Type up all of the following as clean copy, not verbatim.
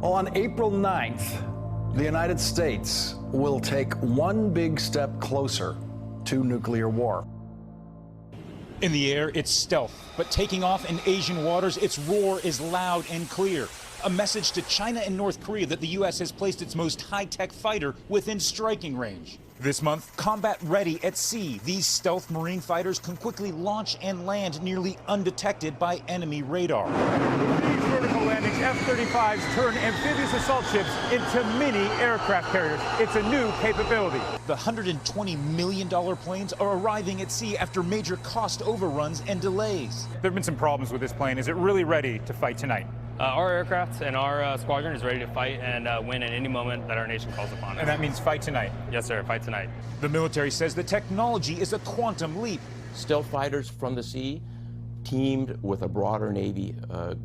Well, on April 9th, the United States will take one big step closer to nuclear war. In the air, it's stealth, but taking off in Asian waters, its roar is loud and clear. A message to China and North Korea that the U.S. has placed its most high-tech fighter within striking range. This month, combat ready at sea, these stealth marine fighters can quickly launch and land nearly undetected by enemy radar. With these vertical landings, F-35s turn amphibious assault ships into mini aircraft carriers. It's a new capability. The $120 million planes are arriving at sea after major cost overruns and delays. There have been some problems with this plane. Is it really ready to fight tonight? Our aircraft and our squadron is ready to fight and win at any moment that our nation calls upon us. And that means fight tonight? Yes, sir, fight tonight. The military says the technology is a quantum leap. Stealth fighters from the sea teamed with a broader Navy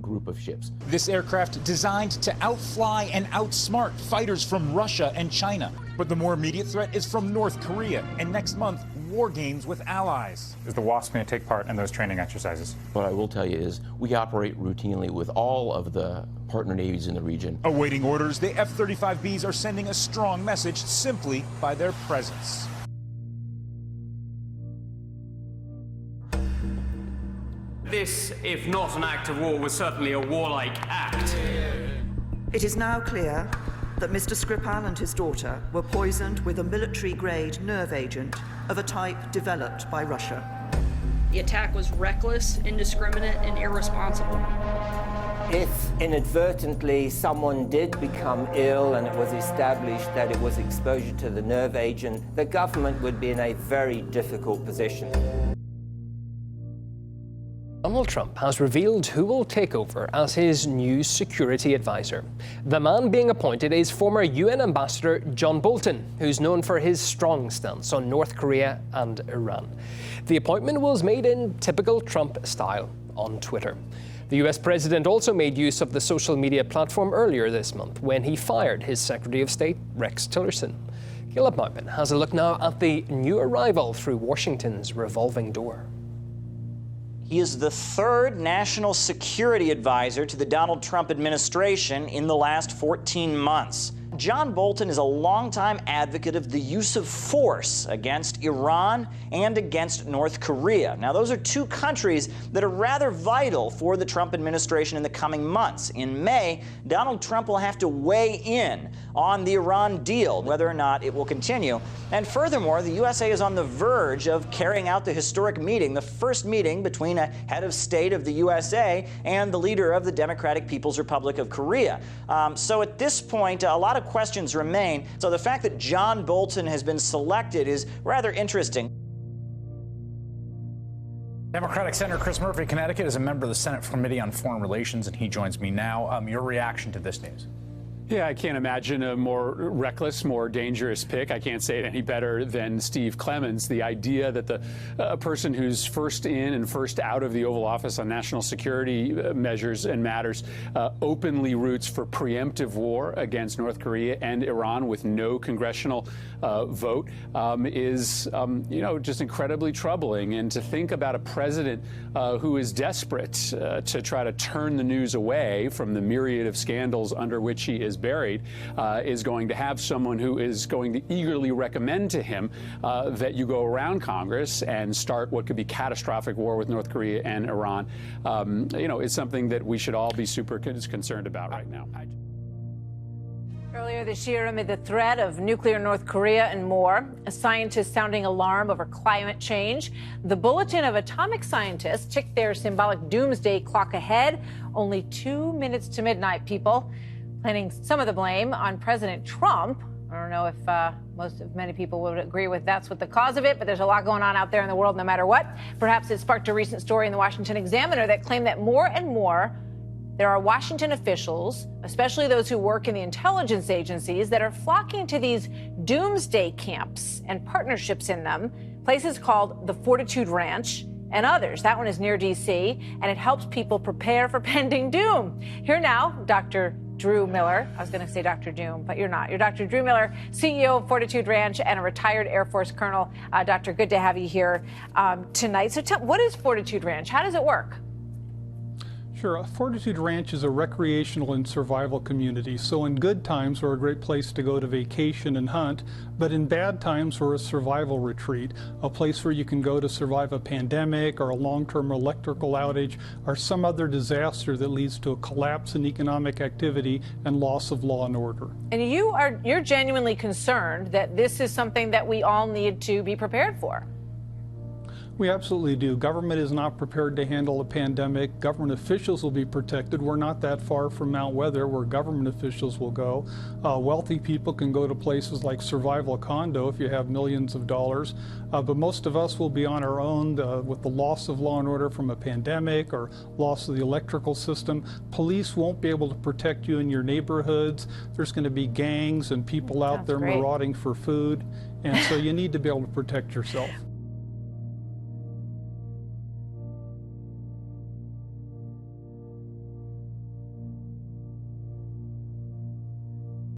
group of ships. This aircraft designed to outfly and outsmart fighters from Russia and China. But the more immediate threat is from North Korea, and next month, war games with allies. Is the WASP going to take part in those training exercises? What I will tell you is we operate routinely with all of the partner navies in the region. Awaiting orders, the F-35Bs are sending a strong message simply by their presence. This, if not an act of war, was certainly a warlike act. It is now clear that Mr. Skripal and his daughter were poisoned with a military-grade nerve agent of a type developed by Russia. The attack was reckless, indiscriminate, and irresponsible. If inadvertently someone did become ill and it was established that it was exposure to the nerve agent, the government would be in a very difficult position. Donald Trump has revealed who will take over as his new security advisor. The man being appointed is former UN Ambassador John Bolton, who's known for his strong stance on North Korea and Iran. The appointment was made in typical Trump style on Twitter. The US president also made use of the social media platform earlier this month when he fired his Secretary of State, Rex Tillerson. Caleb Maupin has a look now at the new arrival through Washington's revolving door. He is the third national security advisor to the Donald Trump administration in the last 14 months. John Bolton is a longtime advocate of the use of force against Iran and against North Korea. Now, those are two countries that are rather vital for the Trump administration in the coming months. In May, Donald Trump will have to weigh in on the Iran deal, whether or not it will continue. And furthermore, the USA is on the verge of carrying out the historic meeting, the first meeting between a head of state of the USA and the leader of the Democratic People's Republic of Korea. So at this point, a lot of questions remain. So the fact that John Bolton has been selected is rather interesting. Democratic Senator Chris Murphy, Connecticut, is a member of the Senate Committee on Foreign Relations, and he joins me now. Your reaction to this news? Yeah, I can't imagine a more reckless, more dangerous pick. I can't say it any better than Steve Clemons. The idea that a person who's first in and first out of the Oval Office on national security measures and matters openly roots for preemptive war against North Korea and Iran with no congressional vote is, just incredibly troubling. And to think about a president who is desperate to try to turn the news away from the myriad of scandals under which he is buried, is going to have someone who is going to eagerly recommend to him that you go around Congress and start what could be catastrophic war with North Korea and Iran, is something that we should all be super concerned about right now. Earlier this year, amid the threat of nuclear North Korea and more, a scientist sounding alarm over climate change. The Bulletin of Atomic Scientists ticked their symbolic doomsday clock ahead. Only 2 minutes to midnight, people. Planning some of the blame on President Trump. I don't know if many people would agree with that's what the cause of it, but there's a lot going on out there in the world no matter what. Perhaps it sparked a recent story in the Washington Examiner that claimed that more and more there are Washington officials, especially those who work in the intelligence agencies, that are flocking to these doomsday camps and partnerships in them, places called the Fortitude Ranch and others. That one is near D.C., and it helps people prepare for pending doom. Here now, Dr. Drew Miller. I was going to say Dr. Doom, but you're not. You're Dr. Drew Miller, CEO of Fortitude Ranch and a retired Air Force colonel. Doctor, good to have you here tonight. So what is Fortitude Ranch? How does it work? Sure. Fortitude Ranch is a recreational and survival community. So in good times, we're a great place to go to vacation and hunt. But in bad times, we're a survival retreat, a place where you can go to survive a pandemic or a long-term electrical outage or some other disaster that leads to a collapse in economic activity and loss of law and order. And you're genuinely concerned that this is something that we all need to be prepared for. We absolutely do. Government is not prepared to handle a pandemic. Government officials will be protected. We're not that far from Mount Weather, where government officials will go. Wealthy people can go to places like Survival Condo if you have millions of dollars. But most of us will be on our own with the loss of law and order from a pandemic or loss of the electrical system. Police won't be able to protect you in your neighborhoods. There's going to be gangs and people out there marauding for food. And so you need to be able to protect yourself.